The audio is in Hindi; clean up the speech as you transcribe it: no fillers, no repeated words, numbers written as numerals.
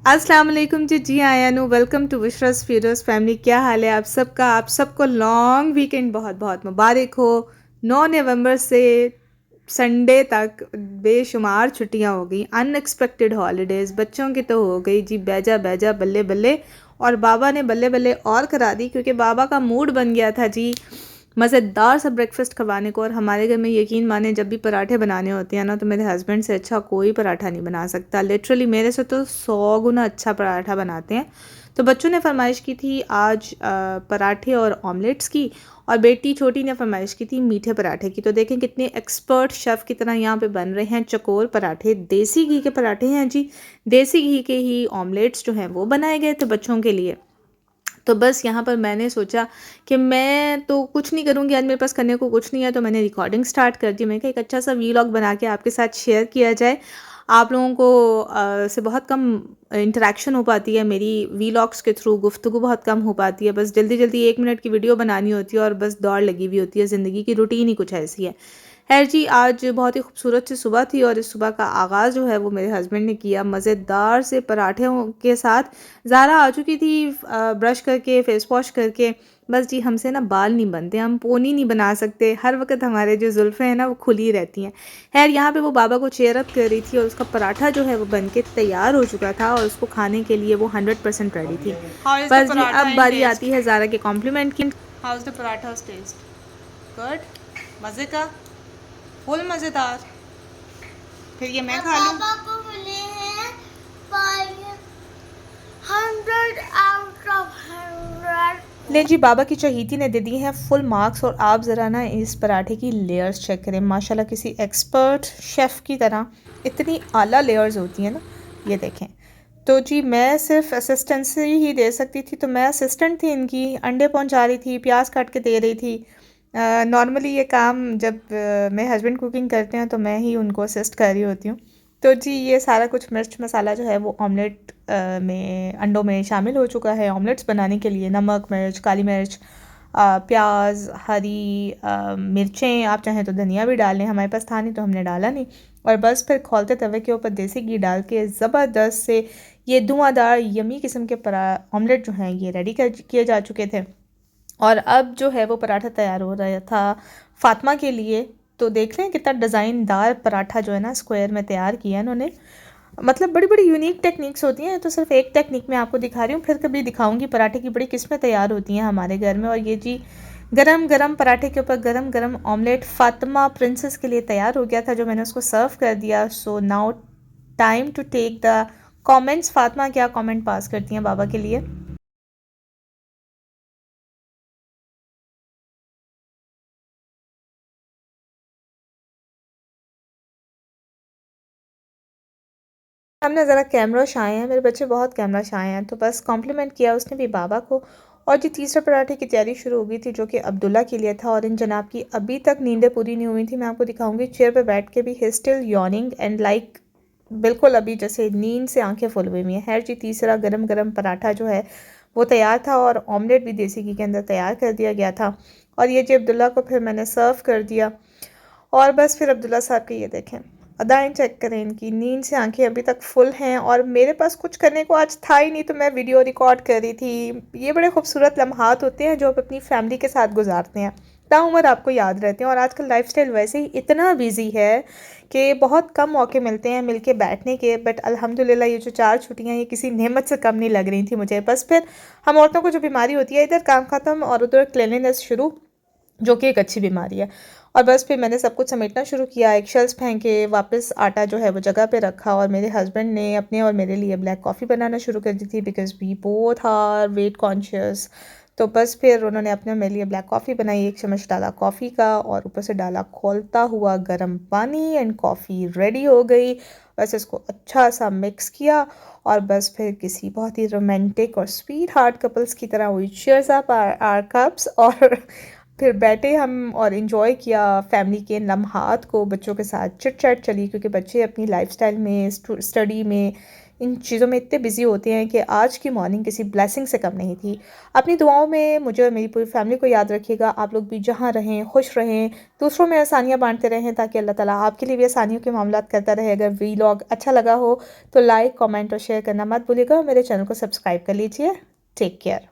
अस्सलाम वालेकुम जी आयानु वेलकम टू विशरस फीरोज़ फैमिली। क्या हाल है आप सबका? आप सबको लॉन्ग वीकेंड बहुत बहुत मुबारक हो। 9 नवंबर से संडे तक बेशुमार छुट्टियां हो गई, अनएक्सपेक्टेड हॉलीडेज़ बच्चों की तो हो गई जी बेजा बेजा बल्ले बल्ले। और बाबा ने बल्ले बल्ले और करा दी क्योंकि बाबा का मूड बन गया था जी मज़ेदार सा ब्रेकफास्ट खवाने को। और हमारे घर में यकीन माने जब भी पराठे बनाने होते हैं ना तो मेरे हस्बैंड से अच्छा कोई पराठा नहीं बना सकता। लिटरली मेरे से तो 100 गुना अच्छा पराठा बनाते हैं। तो बच्चों ने फरमाइश की थी आज पराठे और ऑमलेट्स की, और बेटी छोटी ने फरमाइश की थी मीठे पराठे की। तो देखें कितने एक्सपर्ट शेफ़ की तरह यहाँ पे बन रहे हैं चकोर पराठे। देसी घी के पराठे हैं जी, देसी घी के ही ऑमलेट्स जो हैं वो बनाए गए थे बच्चों के लिए। तो बस यहाँ पर मैंने सोचा कि मैं तो कुछ नहीं करूँगी, आज मेरे पास करने को कुछ नहीं है, तो मैंने रिकॉर्डिंग स्टार्ट कर दी। मैंने कहा एक अच्छा सा वीलॉग बना के आपके साथ शेयर किया जाए। आप लोगों को से बहुत कम इंटरेक्शन हो पाती है मेरी वीलॉग्स के थ्रू, गुफ्तगू बहुत कम हो पाती है। बस जल्दी जल्दी 1 मिनट की वीडियो बनानी होती है और बस दौड़ लगी हुई होती है, ज़िंदगी की रूटीन ही कुछ ऐसी है। खैर जी, आज बहुत ही खूबसूरत सी सुबह थी और इस सुबह का आगाज़ जो है वो मेरे हस्बैंड ने किया मज़ेदार से पराठों के साथ। ज़ारा आ चुकी थी ब्रश करके, फेस वॉश करके। बस जी हमसे ना बाल नहीं बनते, हम पोनी नहीं बना सकते, हर वक्त हमारे जो जुल्फ़ें हैं ना वो खुली रहती हैं। खैर यहाँ पे वो बाबा को चेयर अप कर रही थी और उसका पराठा जो है वो बन के तैयार हो चुका था और उसको खाने के लिए वो 100% रेडी थी। बस जी अब बारी आती है ज़ारा के कॉम्प्लीमेंट की। How is the paratha taste? Good? मज़े का? फुल मज़ेदार? फिर ये मैं खा लूँ? पापा को मिले हैं 500 आउट ऑफ 100। ले जी, बाबा की चहीती ने दे दी हैं फुल मार्क्स। और आप ज़रा ना इस पराठे की लेयर्स चेक करें, माशाल्लाह किसी एक्सपर्ट शेफ़ की तरह इतनी आला लेयर्स होती हैं ना, ये देखें। तो जी मैं सिर्फ असिस्टेंसी ही दे सकती थी, तो मैं असिस्टेंट थी इनकी, अंडे पहुंचा रही थी, प्याज काट के दे रही थी। नॉर्मली ये काम जब मेरे हस्बैंड कुकिंग करते हैं तो मैं ही उनको असिस्ट कर रही होती हूँ। तो जी ये सारा कुछ मिर्च मसाला जो है वो ऑमलेट में अंडों में शामिल हो चुका है। ऑमलेट्स बनाने के लिए नमक, मिर्च, काली मिर्च, प्याज, हरी मिर्चें, आप चाहें तो धनिया भी डाल लें, हमारे पास था नहीं तो हमने डाला नहीं। और बस फिर खौलते तवे के ऊपर देसी घी डाल के ज़बरदस्त से ये धुआंधार यमी किस्म के ऑमलेट जो हैं ये रेडी कर किए जा चुके थे। और अब जो है वो पराठा तैयार हो रहा था फ़ातिमा के लिए। तो देख लें कितना डिज़ाइनदार पराठा जो है ना स्क्वायर में तैयार किया है इन्होंने। मतलब बड़ी बड़ी यूनिक टेक्निक्स होती हैं, तो सिर्फ एक टेक्निक में आपको दिखा रही हूँ, फिर कभी दिखाऊंगी। पराठे की बड़ी किस्में तैयार होती हैं हमारे घर में। और ये जी गरम गरम पराठे के ऊपर गरम गरम ऑमलेट फ़ातिमा प्रिंसेस के लिए तैयार हो गया था, जो मैंने उसको सर्व कर दिया। So now time to take the comments. Fatima क्या कमेंट पास करती हैं बाबा के लिए? हमने ज़रा कैमरा शाए हैं, मेरे बच्चे बहुत कैमरा शाए हैं, तो बस कॉम्प्लीमेंट किया उसने भी बाबा को। और जी तीसरे पराठे की तैयारी शुरू हो गई थी जो कि अब्दुल्ला के लिए था। और इन जनाब की अभी तक नींदें पूरी नहीं हुई थी, मैं आपको दिखाऊंगी। चेयर पे बैठ के भी he still yawning and like बिल्कुल अभी जैसे नींद से आंखें फुल हुई हुई हैं। खैर जी तीसरा गरम गरम पराठा जो है वो तैयार था और ऑमलेट भी देसी घी के अंदर तैयार कर दिया गया था। और ये जी अब्दुल्ला को फिर मैंने सर्व कर दिया। और बस फिर अब्दुल्ला साहब के ये देखें अदाएँ चेक करें, इनकी नींद से आंखें अभी तक फुल हैं। और मेरे पास कुछ करने को आज था ही नहीं, तो मैं वीडियो रिकॉर्ड कर रही थी। ये बड़े खूबसूरत लम्हात होते हैं जो आप अपनी फैमिली के साथ गुजारते हैं, ताउम्र आपको याद रहते हैं। और आजकल लाइफस्टाइल वैसे ही इतना बिजी है कि बहुत कम मौके मिलते हैं मिलके बैठने के। बट अल्हम्दुलिल्लाह ये जो 4 छुट्टियां ये किसी नेमत से कम नहीं लग रही थी मुझे। बस फिर हम औरतों को जो बीमारी होती है, इधर काम ख़त्म और उधर क्लिनिनेस शुरू, जो कि एक अच्छी बीमारी है। और बस फिर मैंने सब कुछ समेटना शुरू किया, एक शेल्फ फेंके, वापस आटा जो है वो जगह पे रखा। और मेरे हस्बैंड ने अपने और मेरे लिए ब्लैक कॉफ़ी बनाना शुरू कर दी थी because we both are weight conscious. तो बस फिर उन्होंने अपने और मेरे लिए ब्लैक कॉफ़ी बनाई, 1 चम्मच डाला कॉफ़ी का और ऊपर से डाला खौलता हुआ गर्म पानी, एंड कॉफ़ी रेडी हो गई। बस इसको अच्छा सा मिक्स किया और बस फिर किसी बहुत ही रोमांटिक और स्वीट हार्ट कपल्स की तरह हुई चीयर्स अप आवर कप्स। और फिर बैठे हम और इन्जॉय किया फैमिली के लम्हात को। बच्चों के साथ चिट चैट चली क्योंकि बच्चे अपनी लाइफस्टाइल में, स्टडी में इन चीज़ों में इतने बिजी होते हैं कि आज की मॉर्निंग किसी ब्लेसिंग से कम नहीं थी। अपनी दुआओं में मुझे और मेरी पूरी फैमिली को याद रखिएगा। आप लोग भी जहाँ रहें खुश रहें, दूसरों में आसानियाँ बांटते रहें ताकि अल्लाह ताला आपके लिए भी आसानियों के मामलात करता रहे। अगर वीलॉग अच्छा लगा हो तो लाइक, कमेंट और शेयर करना मत भूलिएगा और मेरे चैनल को सब्सक्राइब कर लीजिए। Take care.